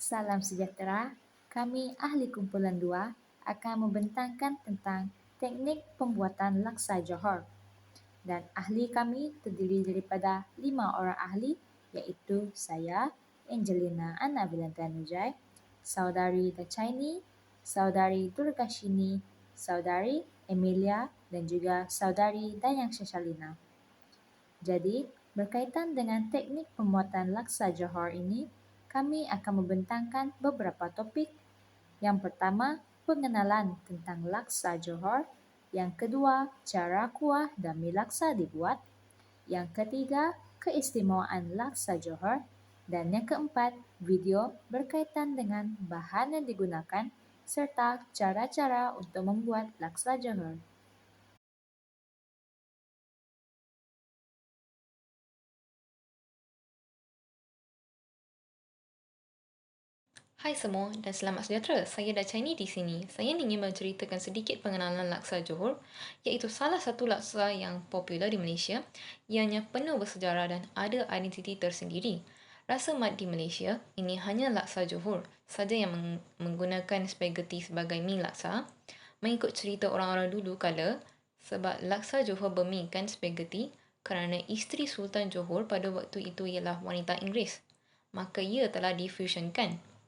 Salam sejahtera, kami ahli kumpulan 2 akan membentangkan tentang teknik pembuatan laksa Johor. Dan ahli kami terdiri daripada 5 orang ahli, iaitu saya, Angelina Anna Vilantanujai, Saudari Dachaini, Saudari Durgashini, Saudari Emilia dan juga Saudari Dayang Shashalina. Jadi, berkaitan dengan teknik pembuatan laksa Johor ini, kami akan membentangkan beberapa topik. Yang pertama, pengenalan tentang laksa Johor. Yang kedua, cara kuah dan mi laksa dibuat. Yang ketiga, keistimewaan laksa Johor. Dan yang keempat, video berkaitan dengan bahan yang digunakan serta cara-cara untuk membuat laksa Johor. Hai semua dan selamat sejahtera. Saya Dachaini di sini. Saya ingin menceritakan sedikit pengenalan laksa Johor, iaitu salah satu laksa yang popular di Malaysia. Ianya penuh bersejarah dan ada identiti tersendiri. Rasa mat di Malaysia, ini hanya laksa Johor saja yang menggunakan spaghetti sebagai mi laksa. Mengikut cerita orang-orang dulu kala, sebab laksa Johor bermikan spaghetti kerana isteri Sultan Johor pada waktu itu ialah wanita Inggeris. Maka ia telah difusionkan.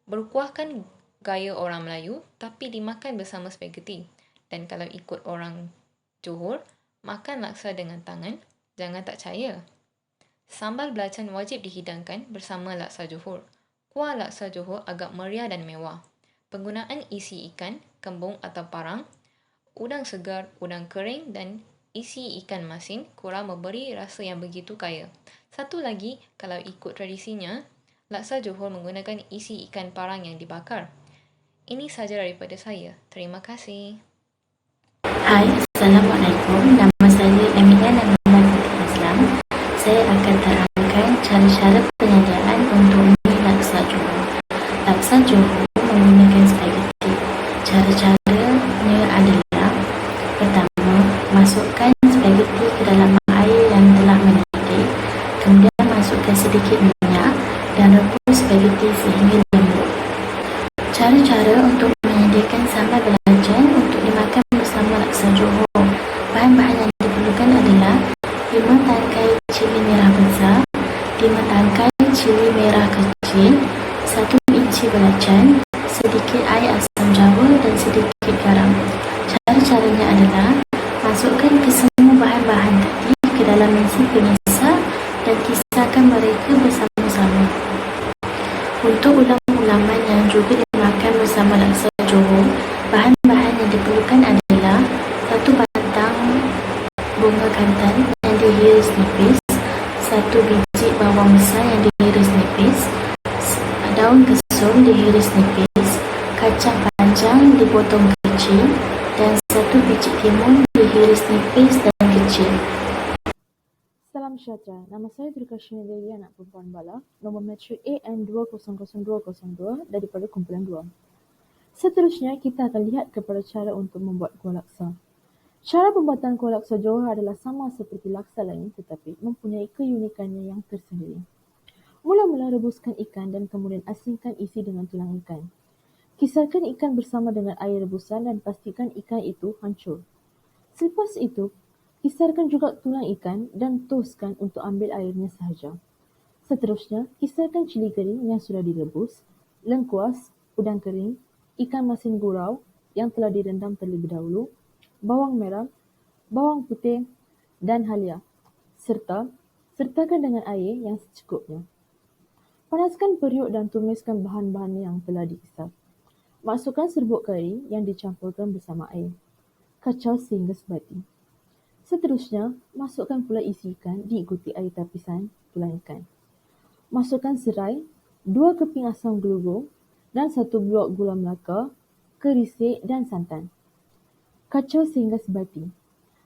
Berkuahkan gaya orang Melayu tapi dimakan bersama spaghetti. Dan kalau ikut orang Johor, makan laksa dengan tangan, jangan tak percaya. Sambal belacan wajib dihidangkan bersama laksa Johor. Kuah laksa Johor agak meriah dan mewah. Penggunaan isi ikan, kembung atau parang, udang segar, udang kering dan isi ikan masin kurang memberi rasa yang begitu kaya. Satu lagi, kalau ikut tradisinya, laksa Johor menggunakan isi ikan parang yang dibakar. Ini sahaja daripada saya. Terima kasih. Hai, Assalamualaikum. Nama saya Emilia Nabila Islam. Saya akan terangkan cara-cara penyajian untuk mi laksa Johor. Laksa Johor menggunakan spaghetti. Cara-caranya adalah: pertama, masukkan spaghetti ke dalam air yang telah mendidih. Kemudian masukkan sedikit minyak dan rebus spaghetti sehingga lembut. Cara-cara untuk menyediakan sambal belacan untuk dimakan bersama laksa Johor. Bahan-bahan yang diperlukan adalah 5 tangkai cili merah besar, 5 tangkai cili merah kecil, 1 inci belacan, sedikit air asam jawa dan sedikit garam. Cara-caranya adalah: masukkan ke semua bahan-bahan tadi ke dalam mesin penyesap dan kisarkan mereka bersama-sama. Untuk ulam-ulaman yang juga dimakan bersama laksa Johor, bahan-bahan yang diperlukan adalah 1 batang bunga kantan yang dihiris nipis, 1 biji bawang besar yang dihiris nipis, daun kesum dihiris nipis, kacang panjang dipotong kecil dan 1 biji timun dihiris nipis dan kecil. Salam sejahtera, nama saya Durgashini Dewi, anak perempuan Bala, nombor matrik AN20002 daripada kumpulan 2. Seterusnya, kita akan lihat kepada cara untuk membuat kuah laksa. Cara pembuatan kuah laksa Johor adalah sama seperti laksa lain tetapi mempunyai keunikannya yang tersendiri. Mula-mula rebuskan ikan dan kemudian asingkan isi dengan tulang ikan. Kisarkan ikan bersama dengan air rebusan dan pastikan ikan itu hancur. Selepas itu, kisarkan juga tulang ikan dan toskan untuk ambil airnya sahaja. Seterusnya, kisarkan cili kering yang sudah direbus, lengkuas, udang kering, ikan masin gurau yang telah direndam terlebih dahulu, bawang merah, bawang putih dan halia, sertakan dengan air yang secukupnya. Panaskan periuk dan tumiskan bahan-bahan yang telah dikisar. Masukkan serbuk kari yang dicampurkan bersama air. Kacau sehingga sebati. Seterusnya, masukkan pula isi ikan diikuti air tapisan tulang ikan. Masukkan serai, 2 keping asam gelugung dan 1 blok gula melaka, kerisik dan santan. Kacau sehingga sebati.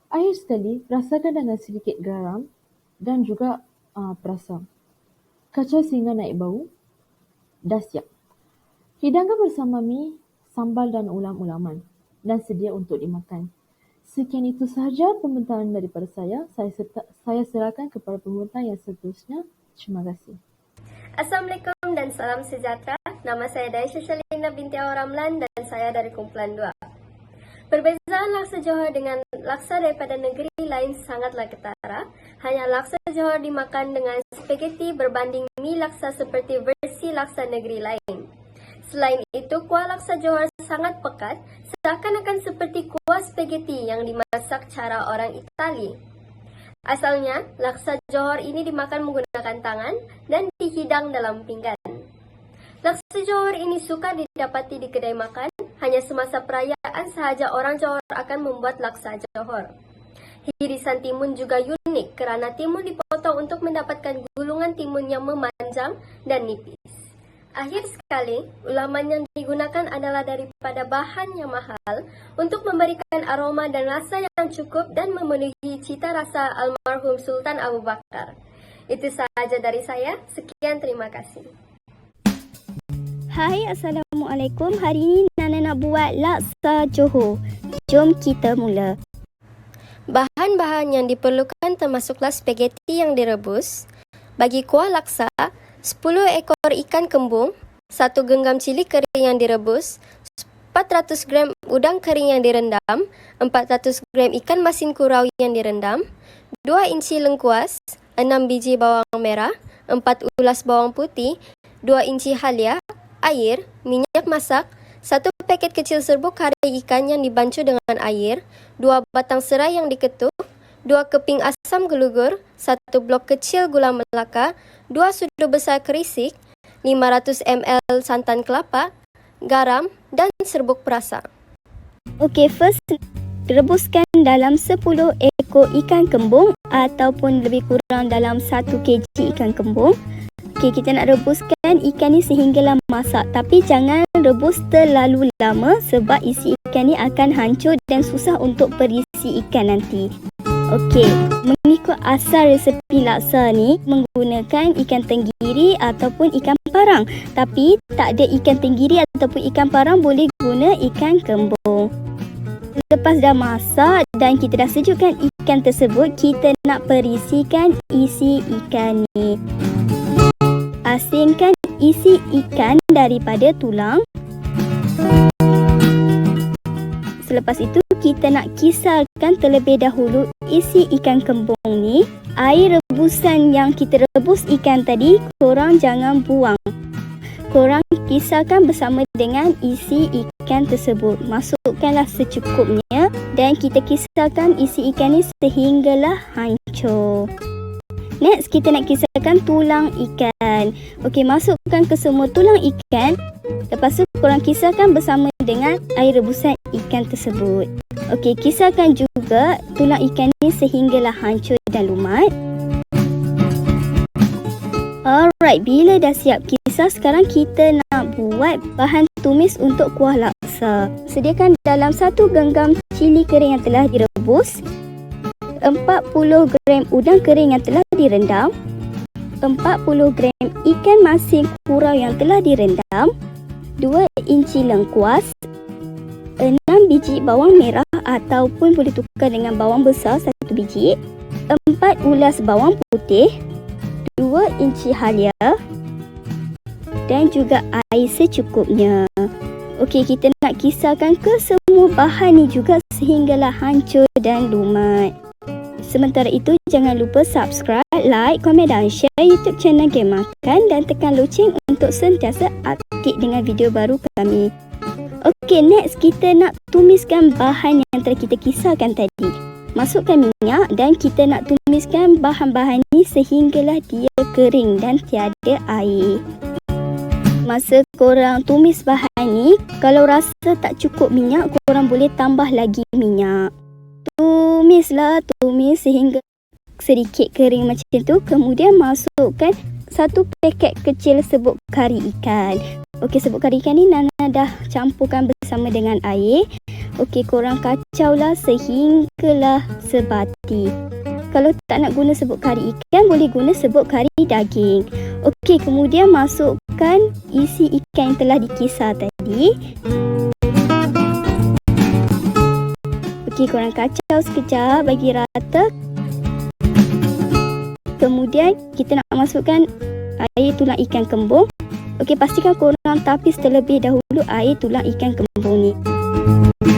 Akhir sekali, rasakan dengan sedikit garam dan juga perasa. Kacau sehingga naik bau. Dah siap. Hidangkan bersama mi, sambal dan ulam-ulaman dan sedia untuk dimakan. Sekian itu sahaja pembentangan daripada saya. Saya serahkan kepada pembentang yang seterusnya. Terima kasih. Assalamualaikum dan salam sejahtera. nama saya Daisha Shalina binti Ramlan dan saya dari kumpulan 2. Perbezaan laksa Johor dengan laksa daripada negeri lain sangatlah ketara. Hanya laksa Johor dimakan dengan spaghetti berbanding mie laksa seperti versi laksa negeri lain. Selain itu, kuah laksa Johor sangat pekat, seakan-akan seperti kuah spaghetti yang dimasak cara orang Itali. Asalnya, laksa Johor ini dimakan menggunakan tangan dan dihidang dalam pinggan. Laksa Johor ini sukar didapati di kedai makan, hanya semasa perayaan sahaja orang Johor akan membuat laksa Johor. Irisan timun juga unik kerana timun dipotong untuk mendapatkan gulungan timun yang memanjang dan nipis. Akhir sekali, ulaman yang digunakan adalah daripada bahan yang mahal untuk memberikan aroma dan rasa yang cukup dan memenuhi cita rasa almarhum Sultan Abu Bakar. Itu sahaja dari saya. Sekian, terima kasih. Hai, Assalamualaikum. Hari ini Nana nak buat laksa Johor. Jom kita mula. Bahan-bahan yang diperlukan termasuklah spaghetti yang direbus. Bagi kuah laksa, 10 ekor ikan kembung, 1 genggam cili kering yang direbus, 400 gram udang kering yang direndam, 400 gram ikan masin kurau yang direndam, 2 inci lengkuas, 6 biji bawang merah, 4 ulas bawang putih, 2 inci halia, air, minyak masak, 1 paket kecil serbuk kari ikan yang dibancuh dengan air, 2 batang serai yang diketuk, 2 keping asam gelugur, 1 blok kecil gula melaka, 2 sudu besar kerisik, 500 ml santan kelapa, garam dan serbuk perasa. Okey, first rebuskan dalam 10 ekor ikan kembung ataupun lebih kurang dalam 1 kg ikan kembung. Okey, kita nak rebuskan ikan ni sehinggalah masak, tapi jangan rebus terlalu lama sebab isi ikan ni akan hancur dan susah untuk berisi ikan nanti. Okey, mengikut asal resepi laksa ni menggunakan ikan tenggiri ataupun ikan parang. Tapi tak ada ikan tenggiri ataupun ikan parang, boleh guna ikan kembung. Lepas dah masak dan kita dah sejukkan ikan tersebut, kita nak perisikan isi ikan ni. Asingkan isi ikan daripada tulang. Selepas itu, kita nak kisarkan terlebih dahulu isi ikan kembung ni. Air rebusan yang kita rebus ikan tadi, korang jangan buang. Korang kisarkan bersama dengan isi ikan tersebut. Masukkanlah secukupnya dan kita kisarkan isi ikan ni sehinggalah hancur. Next, kita nak kisarkan tulang ikan. Okey, masukkan ke semua tulang ikan. Lepas tu, korang kisarkan bersama dengan air rebusan ikan tersebut. Okey, kisarkan juga tulang ikan ni sehinggalah hancur dan lumat. Alright, bila dah siap kisar, sekarang kita nak buat bahan tumis untuk kuah laksa. Sediakan dalam 1 genggam cili kering yang telah direbus, 40 gram udang kering yang telah direndam, 40 gram ikan masin kurau yang telah direndam, 2 inci lengkuas, 6 biji bawang merah ataupun boleh tukar dengan bawang besar 1 biji, 4 ulas bawang putih, 2 inci halia dan juga air secukupnya. Okey, kita nak kisarkan ke semua bahan ni juga sehinggalah hancur dan lumat. Sementara itu, jangan lupa subscribe, like, komen dan share YouTube channel Game Makan dan tekan loceng untuk sentiasa update dengan video baru kami. Okey, next kita nak tumiskan bahan yang telah kita kisarkan tadi. Masukkan minyak dan kita nak tumiskan bahan-bahan ni sehinggalah dia kering dan tiada air. Masa korang tumis bahan ni, kalau rasa tak cukup minyak, korang boleh tambah lagi minyak. Tumis sehingga sedikit kering macam tu. Kemudian masukkan 1 paket kecil serbuk kari ikan. Okey, serbuk kari ikan ni Nana dah campurkan bersama dengan air. Okey, korang kacaulah sehinggalah sebati. Kalau tak nak guna serbuk kari ikan, boleh guna serbuk kari daging. Okey, kemudian masukkan isi ikan yang telah dikisar tadi. Okey, korang kacau sekejap bagi rata. Kemudian kita nak masukkan air tulang ikan kembung. Okey, pastikan korang tapis terlebih dahulu air tulang ikan kembung ni.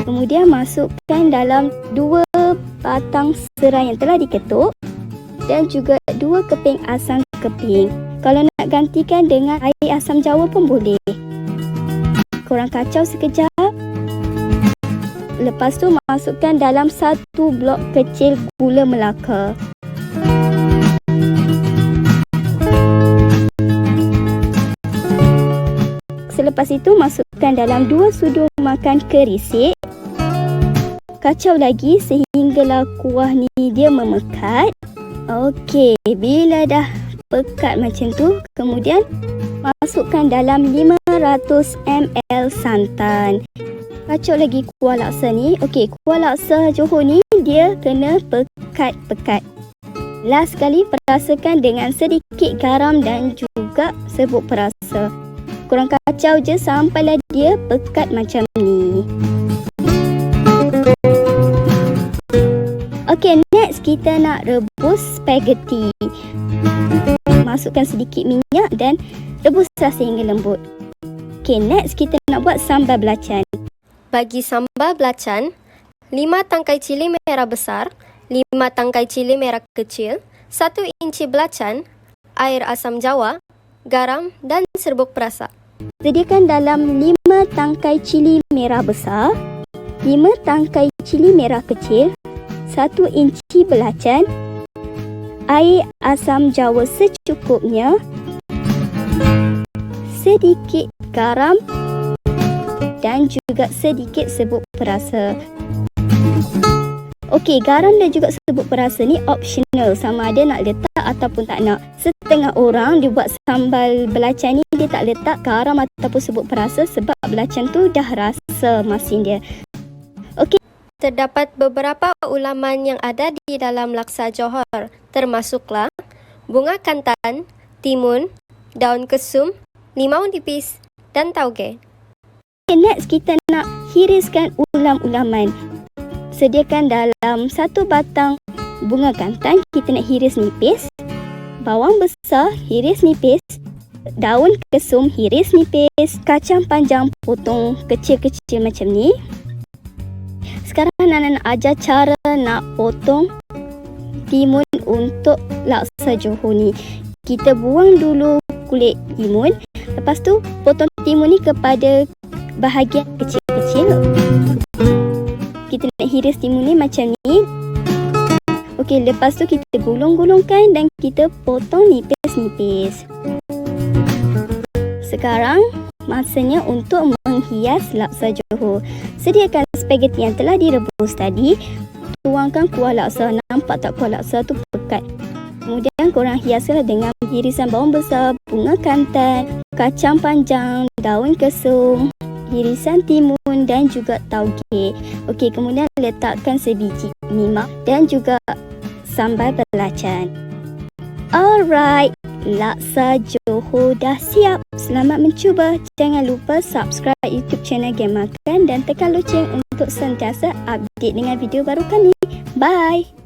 Kemudian masukkan dalam 2 batang serai yang telah diketuk dan juga 2 keping asam keping. Kalau nak gantikan dengan air asam jawa pun boleh. Korang kacau sekejap. Lepas tu masukkan dalam 1 blok kecil gula melaka. Selepas itu masukkan dalam 2 sudu makan kerisik. Kacau lagi sehinggalah kuah ni dia memekat. Okey, bila dah pekat macam tu, kemudian masukkan dalam 500 ml santan. Kacau lagi kuah laksa ni. Okey, kuah laksa Johor ni dia kena pekat-pekat. Last sekali perasakan dengan sedikit garam dan juga serbuk perasa. Korang kacau je sampailah dia pekat macam ni. Okey, next kita nak rebus spaghetti. Masukkan sedikit minyak dan rebuslah sehingga lembut. Okey, next kita nak buat sambal belacan. Bagi sambal belacan, 5 tangkai cili merah besar, 5 tangkai cili merah kecil, 1 inci belacan, air asam jawa, garam dan serbuk perasa. Sediakan dalam 5 tangkai cili merah besar, 5 tangkai cili merah kecil, 1 inci belacan, air asam jawa secukupnya, sedikit garam dan juga sedikit serbuk perasa. Okey, garam dan juga serbuk perasa ni optional, sama ada nak letak ataupun tak nak. Setengah orang dia buat sambal belacan ni dia tak letak garam ataupun serbuk perasa sebab belacan tu dah rasa masin dia. Okey. Terdapat beberapa ulaman yang ada di dalam laksa Johor, termasuklah bunga kantan, timun, daun kesum, limau nipis dan tauge. Next kita nak hiriskan ulam-ulaman. Sediakan dalam 1 batang bunga kantan, kita nak hiris nipis. Bawang besar hiris nipis. Daun kesum hiris nipis. Kacang panjang potong kecil-kecil macam ni. Sekarang Nana nak ajar cara nak potong timun untuk laksa Johor ni. Kita buang dulu kulit timun. Lepas tu potong timun ni kepada bahagian kecil-kecil. Kita nak hiris timun ni macam ni. Okey, lepas tu kita gulung-gulungkan dan kita potong nipis-nipis. Sekarang masanya untuk menghias laksa Johor. Sediakan spaghetti yang telah direbus tadi. Tuangkan kuah laksa. Nampak tak kuah laksa tu pekat? Kemudian korang hiaslah dengan hirisan bawang besar, bunga kantan, kacang panjang, daun kesum, hirisan timun dan juga tauge. Okey, kemudian letakkan sebiji nimau dan juga sambal belacan. Alright, laksa Johor dah siap. Selamat mencuba. Jangan lupa subscribe YouTube channel Game Makan dan tekan loceng untuk sentiasa update dengan video baru kami. Bye.